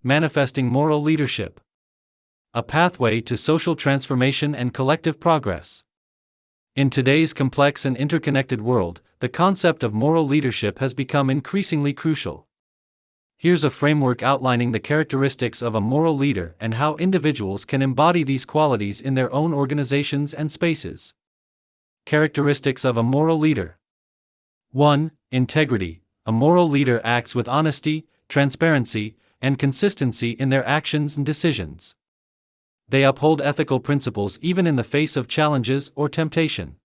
Manifesting moral leadership. A pathway to social transformation and collective progress. In today's complex and interconnected world, the concept of moral leadership has become increasingly crucial. Here's a framework outlining the characteristics of a moral leader and how individuals can embody these qualities in their own organizations and spaces. Characteristics of a moral leader. 1. Integrity. A moral leader acts with honesty, transparency, and consistency in their actions and decisions. They uphold ethical principles even in the face of challenges or temptation.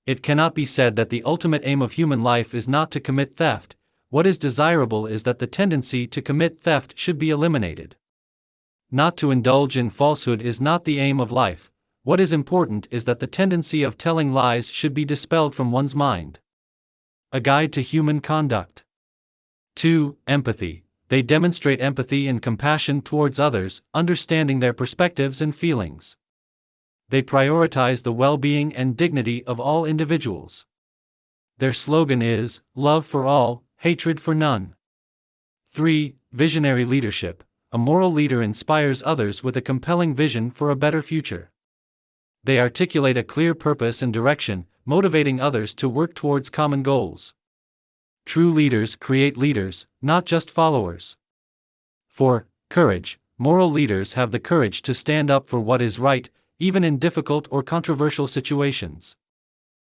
It cannot be said that the ultimate aim of human life is not to commit theft. What is desirable is that the tendency to commit theft should be eliminated. Not to indulge in falsehood is not the aim of life. What is important is that the tendency of telling lies should be dispelled from one's mind. A guide to human conduct. 2. Empathy. They demonstrate empathy and compassion towards others, understanding their perspectives and feelings. They prioritize the well-being and dignity of all individuals. Their slogan is, "Love for all, hatred for none." 3. Visionary leadership. A moral leader inspires others with a compelling vision for a better future. They articulate a clear purpose and direction, motivating others to work towards common goals. True leaders create leaders, not just followers. 4. Courage. Moral leaders have the courage to stand up for what is right, even in difficult or controversial situations.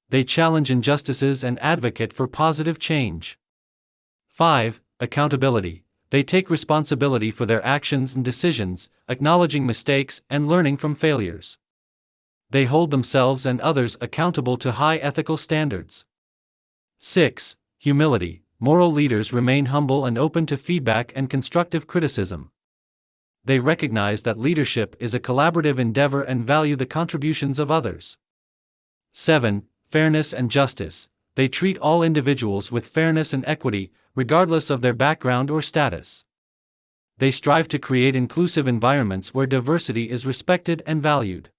They challenge injustices and advocate for positive change. 5. Accountability. They take responsibility for their actions and decisions, acknowledging mistakes and learning from failures. They hold themselves and others accountable to high ethical standards. 6. Humility. Moral leaders remain humble and open to feedback and constructive criticism. They recognize that leadership is a collaborative endeavor and value the contributions of others. 7. Fairness and justice. They treat all individuals with fairness and equity, regardless of their background or status. They strive to create inclusive environments where diversity is respected and valued.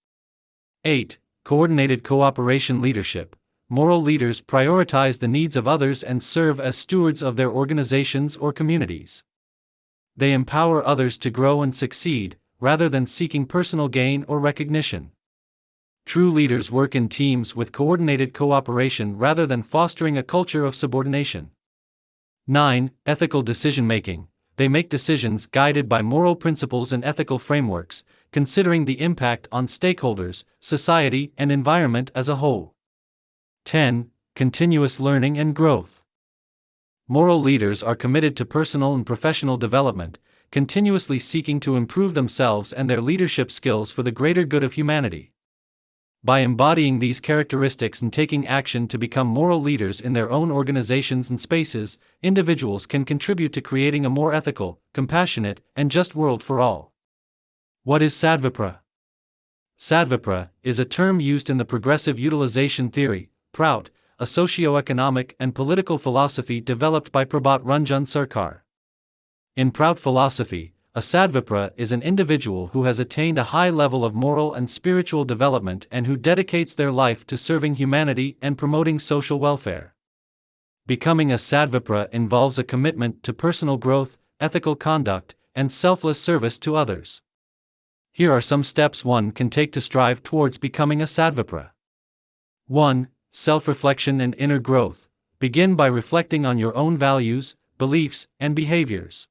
8. Coordinated cooperation leadership. Moral leaders prioritize the needs of others and serve as stewards of their organizations or communities. They empower others to grow and succeed, rather than seeking personal gain or recognition. True leaders work in teams with coordinated cooperation rather than fostering a culture of subordination. 9. Ethical decision-making. They make decisions guided by moral principles and ethical frameworks, considering the impact on stakeholders, society, and environment as a whole. 10. Continuous learning and growth. Moral leaders are committed to personal and professional development, continuously seeking to improve themselves and their leadership skills for the greater good of humanity. By embodying these characteristics and taking action to become moral leaders in their own organizations and spaces, individuals can contribute to creating a more ethical, compassionate, and just world for all. What is Sadvipra? Sadvipra is a term used in the progressive utilization theory, Prout, a socio-economic and political philosophy developed by Prabhat Ranjan Sarkar. In Prout philosophy, a Sadvipra is an individual who has attained a high level of moral and spiritual development and who dedicates their life to serving humanity and promoting social welfare. Becoming a Sadvipra involves a commitment to personal growth, ethical conduct, and selfless service to others. Here are some steps one can take to strive towards becoming a Sadvipra. 1. Self-reflection and inner growth. Begin by reflecting on your own values, beliefs, and behaviors.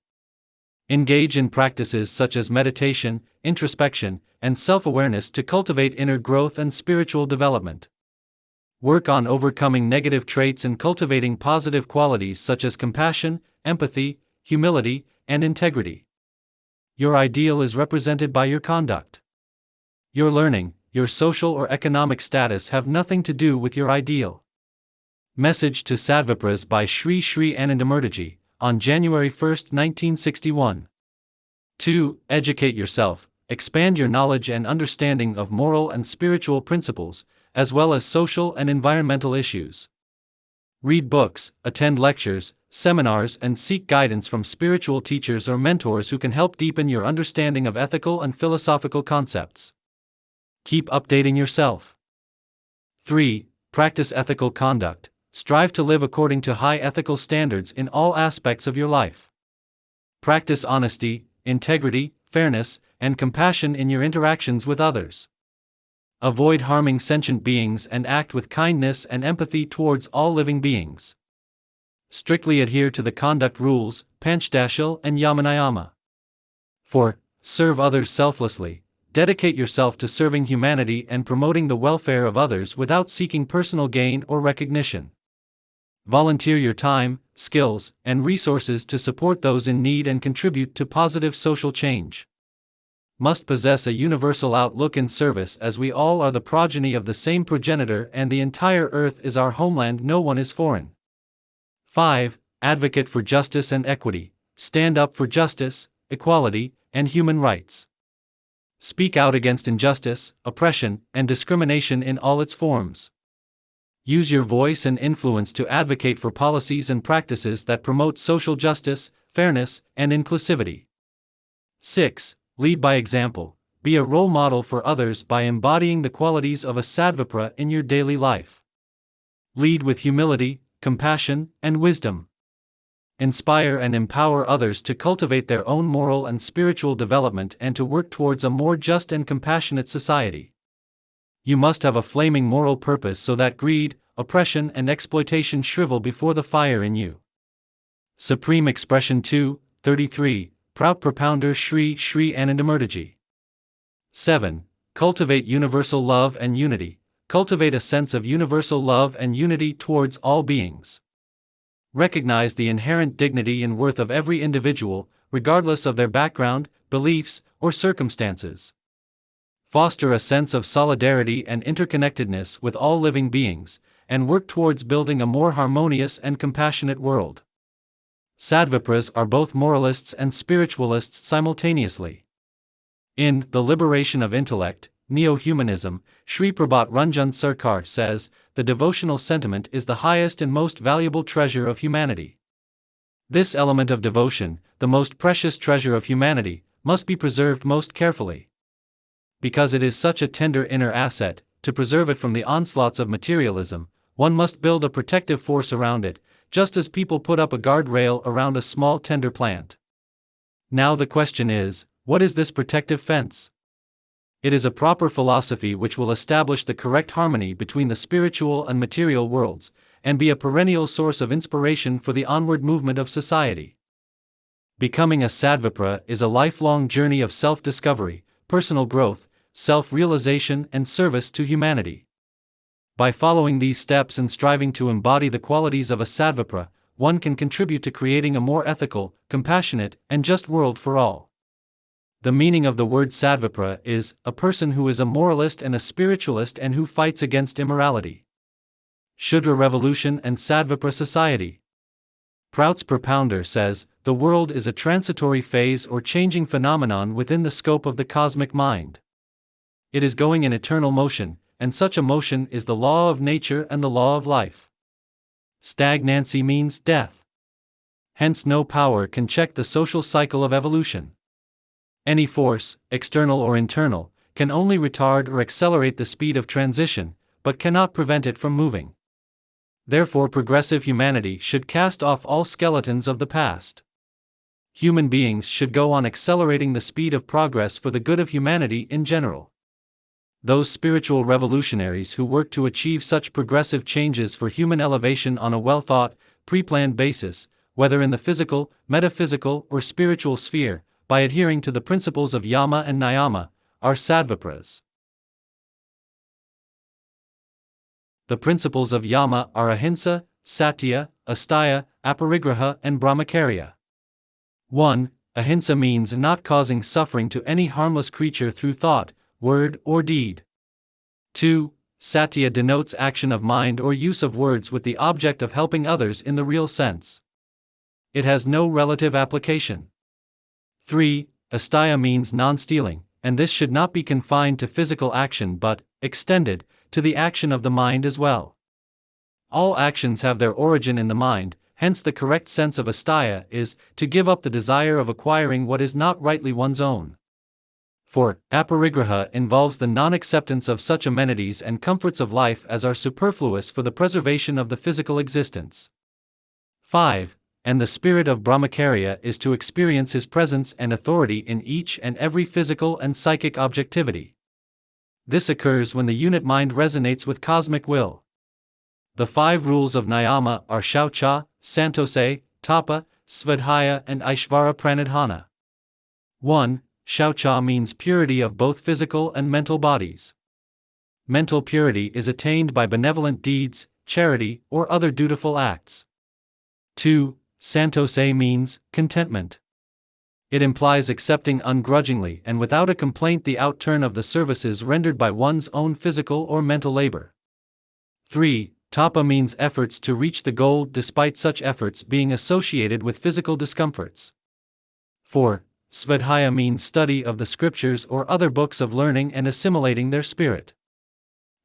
Engage in practices such as meditation, introspection, and self-awareness to cultivate inner growth and spiritual development. Work on overcoming negative traits and cultivating positive qualities such as compassion, empathy, humility, and integrity. Your ideal is represented by your conduct. Your learning, your social or economic status have nothing to do with your ideal. Message to Sadvipras by Sri Sri Anandamurtiji, on January 1, 1961. 2. Educate yourself, expand your knowledge and understanding of moral and spiritual principles, as well as social and environmental issues. Read books, attend lectures, seminars, and seek guidance from spiritual teachers or mentors who can help deepen your understanding of ethical and philosophical concepts. Keep updating yourself. 3. Practice ethical conduct. Strive to live according to high ethical standards in all aspects of your life. Practice honesty, integrity, fairness, and compassion in your interactions with others. Avoid harming sentient beings and act with kindness and empathy towards all living beings. Strictly adhere to the conduct rules, Panchdashil and Yama. 4. Serve others selflessly. Dedicate yourself to serving humanity and promoting the welfare of others without seeking personal gain or recognition. Volunteer your time, skills, and resources to support those in need and contribute to positive social change. Must possess a universal outlook in service, as we all are the progeny of the same progenitor and the entire earth is our homeland, no one is foreign. 5. Advocate for justice and equity. Stand up for justice, equality, and human rights. Speak out against injustice, oppression, and discrimination in all its forms. Use your voice and influence to advocate for policies and practices that promote social justice, fairness, and inclusivity. 6. Lead by example. Be a role model for others by embodying the qualities of a Sadvipra in your daily life. Lead with humility, compassion, and wisdom. Inspire and empower others to cultivate their own moral and spiritual development and to work towards a more just and compassionate society. You must have a flaming moral purpose so that greed, oppression, and exploitation shrivel before the fire in you. Supreme Expression 2:33, Prout Propounder Shri Anandamurtaji. 7. Cultivate universal love and unity. Cultivate a sense of universal love and unity towards all beings. Recognize the inherent dignity and worth of every individual, regardless of their background, beliefs, or circumstances. Foster a sense of solidarity and interconnectedness with all living beings, and work towards building a more harmonious and compassionate world. Sadvipras are both moralists and spiritualists simultaneously. In The Liberation of Intellect, Neo-Humanism, Sri Prabhat Ranjan Sarkar says, the devotional sentiment is the highest and most valuable treasure of humanity. This element of devotion, the most precious treasure of humanity, must be preserved most carefully. Because it is such a tender inner asset, to preserve it from the onslaughts of materialism, one must build a protective force around it, just as people put up a guardrail around a small tender plant. Now the question is, what is this protective fence? It is a proper philosophy which will establish the correct harmony between the spiritual and material worlds, and be a perennial source of inspiration for the onward movement of society. Becoming a Sadvipra is a lifelong journey of self-discovery, personal growth, self-realization, and service to humanity. By following these steps and striving to embody the qualities of a Sadvipra, one can contribute to creating a more ethical, compassionate, and just world for all. The meaning of the word Sadvipra is a person who is a moralist and a spiritualist and who fights against immorality. Shudra Revolution and Sadvipra Society. Prout's Propounder says, the world is a transitory phase or changing phenomenon within the scope of the cosmic mind. It is going in eternal motion, and such a motion is the law of nature and the law of life. Stagnancy means death. Hence no power can check the social cycle of evolution. Any force, external or internal, can only retard or accelerate the speed of transition, but cannot prevent it from moving. Therefore, progressive humanity should cast off all skeletons of the past. Human beings should go on accelerating the speed of progress for the good of humanity in general. Those spiritual revolutionaries who work to achieve such progressive changes for human elevation on a well-thought, pre-planned basis, whether in the physical, metaphysical, or spiritual sphere, by adhering to the principles of Yama and Nyama, are Sadvipras. The principles of Yama are Ahimsa, Satya, Asteya, Aparigraha, and Brahmacharya. 1. Ahimsa means not causing suffering to any harmless creature through thought, word, or deed. 2. Satya denotes action of mind or use of words with the object of helping others in the real sense. It has no relative application. 3. Asteya means non-stealing, and this should not be confined to physical action but, extended, to the action of the mind as well. All actions have their origin in the mind, hence the correct sense of asteya is, to give up the desire of acquiring what is not rightly one's own. 4. Aparigraha involves the non-acceptance of such amenities and comforts of life as are superfluous for the preservation of the physical existence. 5. and the spirit of Brahmacharya is to experience his presence and authority in each and every physical and psychic objectivity. This occurs when the unit mind resonates with cosmic will. The 5 rules of nyama are shaucha, santose, tapa, svadhyaya and aishvara pranidhana. 1. Shaucha means purity of both physical and mental bodies. Mental purity is attained by benevolent deeds, charity, or other dutiful acts. 2. Santose means contentment. It implies accepting ungrudgingly and without a complaint the outturn of the services rendered by one's own physical or mental labor. 3. Tapa means efforts to reach the goal despite such efforts being associated with physical discomforts. 4. Svadhyaya means study of the scriptures or other books of learning and assimilating their spirit.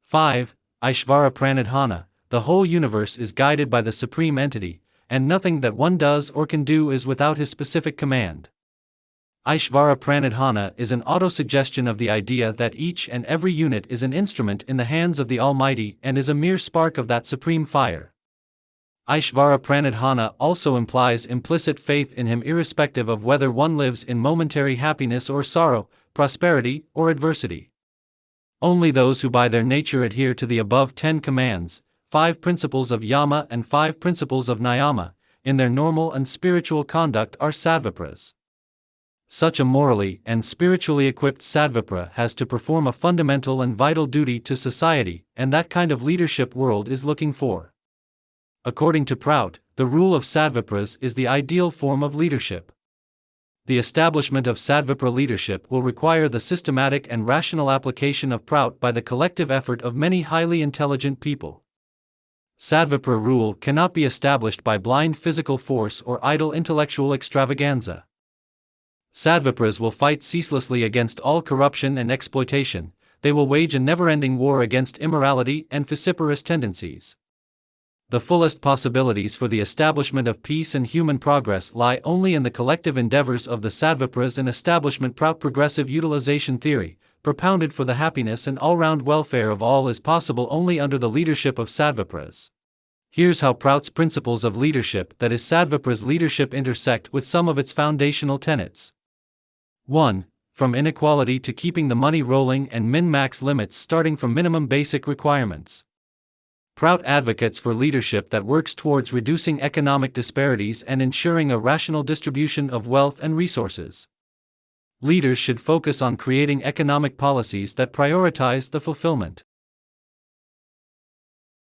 5. Aishvara pranidhana, the whole universe is guided by the Supreme Entity, and nothing that one does or can do is without his specific command. Aishvara pranidhana is an autosuggestion of the idea that each and every unit is an instrument in the hands of the Almighty and is a mere spark of that supreme fire. Aishvara pranidhana also implies implicit faith in him irrespective of whether one lives in momentary happiness or sorrow, prosperity or adversity. Only those who by their nature adhere to the above 10 commands, 5 principles of Yama and 5 principles of nyama, in their normal and spiritual conduct are Sadvipras. Such a morally and spiritually equipped Sadvipra has to perform a fundamental and vital duty to society, and that kind of leadership world is looking for. According to Prout, the rule of Sadvipras is the ideal form of leadership. The establishment of Sadvipra leadership will require the systematic and rational application of Prout by the collective effort of many highly intelligent people. Sadvipra rule cannot be established by blind physical force or idle intellectual extravaganza. Sadvipras will fight ceaselessly against all corruption and exploitation. They will wage a never-ending war against immorality and vociferous tendencies. The fullest possibilities for the establishment of peace and human progress lie only in the collective endeavors of the Sadvipras and establishment. Prout progressive utilization theory, propounded for the happiness and all-round welfare of all, is possible only under the leadership of Sadvipras. Here's how Prout's principles of leadership, that is Sadvipra's leadership, intersect with some of its foundational tenets. 1. From inequality to keeping the money rolling and min-max limits starting from minimum basic requirements. Prout advocates for leadership that works towards reducing economic disparities and ensuring a rational distribution of wealth and resources. Leaders should focus on creating economic policies that prioritize the fulfillment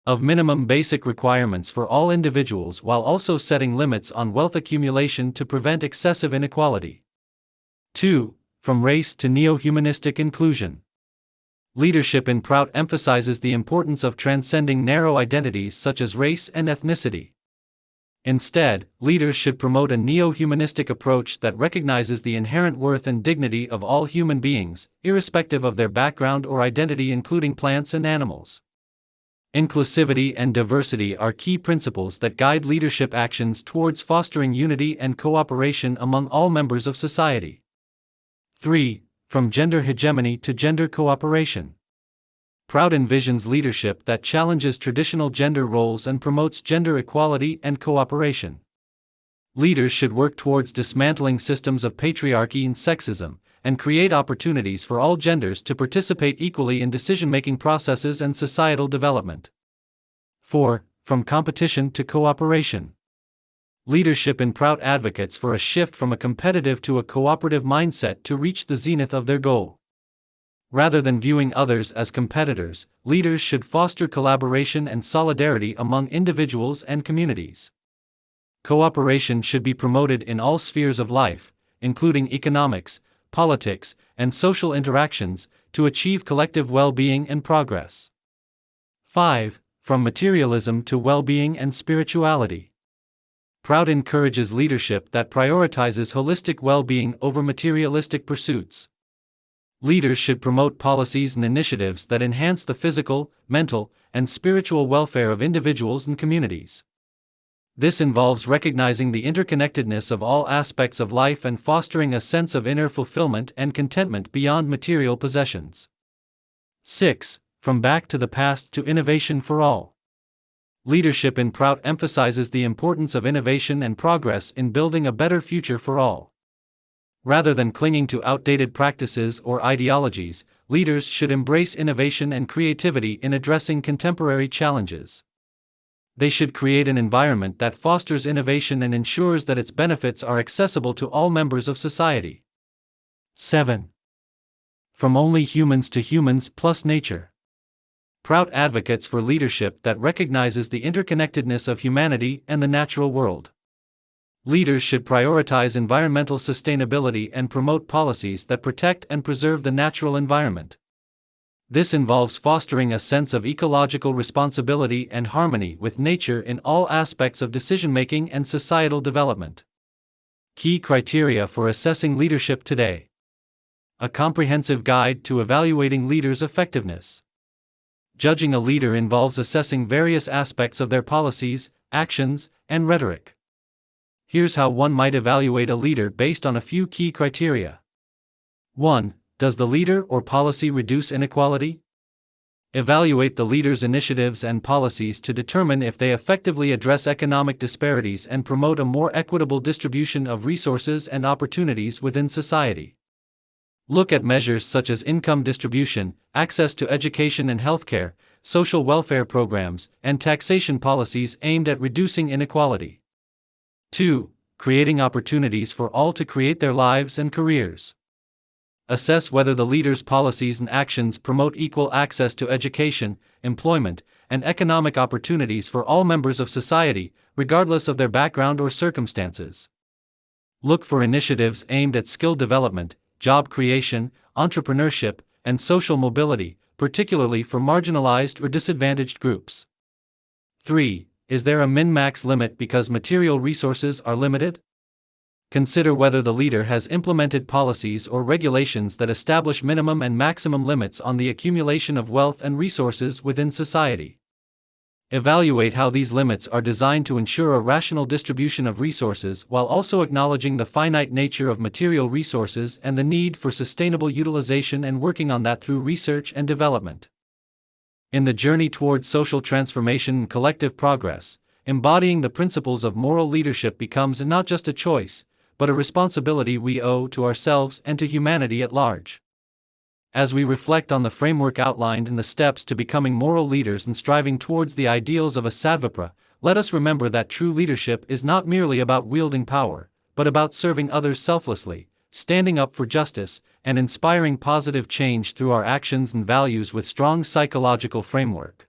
of minimum basic requirements for all individuals while also setting limits on wealth accumulation to prevent excessive inequality. 2. From race to neo-humanistic inclusion. Leadership in Prout emphasizes the importance of transcending narrow identities such as race and ethnicity. Instead, leaders should promote a neo-humanistic approach that recognizes the inherent worth and dignity of all human beings, irrespective of their background or identity, including plants and animals. Inclusivity and diversity are key principles that guide leadership actions towards fostering unity and cooperation among all members of society. 3. From gender hegemony to gender cooperation. Prout envisions leadership that challenges traditional gender roles and promotes gender equality and cooperation. Leaders should work towards dismantling systems of patriarchy and sexism, and create opportunities for all genders to participate equally in decision-making processes and societal development. 4. From competition to cooperation. Leadership in Prout advocates for a shift from a competitive to a cooperative mindset to reach the zenith of their goal. Rather than viewing others as competitors, leaders should foster collaboration and solidarity among individuals and communities. Cooperation should be promoted in all spheres of life, including economics, politics, and social interactions, to achieve collective well-being and progress. 5. From materialism to well-being and spirituality. Prout encourages leadership that prioritizes holistic well-being over materialistic pursuits. Leaders should promote policies and initiatives that enhance the physical, mental, and spiritual welfare of individuals and communities. This involves recognizing the interconnectedness of all aspects of life and fostering a sense of inner fulfillment and contentment beyond material possessions. 6. From back to the past to innovation for all. Leadership in Prout emphasizes the importance of innovation and progress in building a better future for all. Rather than clinging to outdated practices or ideologies, leaders should embrace innovation and creativity in addressing contemporary challenges. They should create an environment that fosters innovation and ensures that its benefits are accessible to all members of society. 7. From only humans to humans plus nature. Prout advocates for leadership that recognizes the interconnectedness of humanity and the natural world. Leaders should prioritize environmental sustainability and promote policies that protect and preserve the natural environment. This involves fostering a sense of ecological responsibility and harmony with nature in all aspects of decision-making and societal development. Key criteria for assessing leadership today. A comprehensive guide to evaluating leaders' effectiveness. Judging a leader involves assessing various aspects of their policies, actions, and rhetoric. Here's how one might evaluate a leader based on a few key criteria. 1. Does the leader or policy reduce inequality? Evaluate the leader's initiatives and policies to determine if they effectively address economic disparities and promote a more equitable distribution of resources and opportunities within society. Look at measures such as income distribution, access to education and healthcare, social welfare programs, and taxation policies aimed at reducing inequality. 2. Creating opportunities for all to create their lives and careers. Assess whether the leader's policies and actions promote equal access to education, employment, and economic opportunities for all members of society, regardless of their background or circumstances. Look for initiatives aimed at skill development, job creation, entrepreneurship, and social mobility, particularly for marginalized or disadvantaged groups. 3. Is there a min-max limit because material resources are limited? Consider whether the leader has implemented policies or regulations that establish minimum and maximum limits on the accumulation of wealth and resources within society. Evaluate how these limits are designed to ensure a rational distribution of resources while also acknowledging the finite nature of material resources and the need for sustainable utilization and working on that through research and development. In the journey towards social transformation and collective progress, embodying the principles of moral leadership becomes not just a choice, but a responsibility we owe to ourselves and to humanity at large. As we reflect on the framework outlined in the steps to becoming moral leaders and striving towards the ideals of a Sadvipra, let us remember that true leadership is not merely about wielding power, but about serving others selflessly, standing up for justice, and inspiring positive change through our actions and values with strong psychological framework.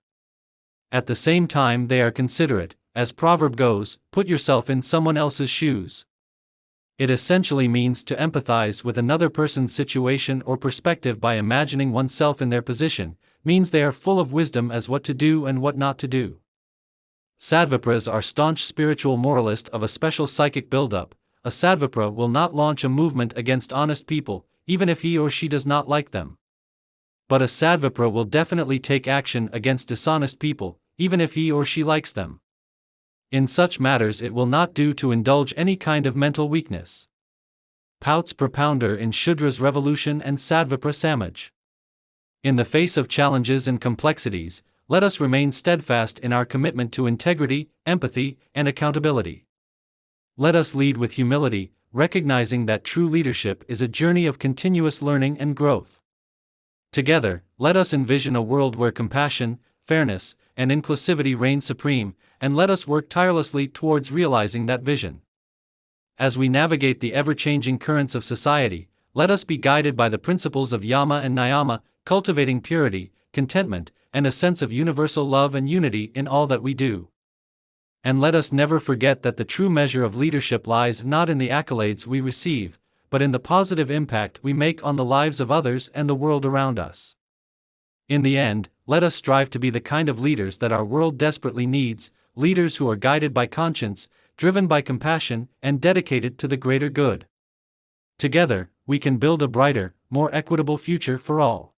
At the same time, they are considerate. As proverb goes, put yourself in someone else's shoes. It essentially means to empathize with another person's situation or perspective by imagining oneself in their position, means they are full of wisdom as what to do and what not to do. Sadvipras are staunch spiritual moralist of a special psychic buildup. A Sadvipra will not launch a movement against honest people, even if he or she does not like them. But a Sadvipra will definitely take action against dishonest people, even if he or she likes them. In such matters it will not do to indulge any kind of mental weakness. Pout's Propounder in Shudras Revolution and Sadvipra Samaj. In the face of challenges and complexities, let us remain steadfast in our commitment to integrity, empathy, and accountability. Let us lead with humility, recognizing that true leadership is a journey of continuous learning and growth. Together, let us envision a world where compassion, fairness, and inclusivity reign supreme, and let us work tirelessly towards realizing that vision. As we navigate the ever-changing currents of society, let us be guided by the principles of Yama and Nyama, cultivating purity, contentment, and a sense of universal love and unity in all that we do. And let us never forget that the true measure of leadership lies not in the accolades we receive, but in the positive impact we make on the lives of others and the world around us. In the end, let us strive to be the kind of leaders that our world desperately needs, leaders who are guided by conscience, driven by compassion, and dedicated to the greater good. Together, we can build a brighter, more equitable future for all.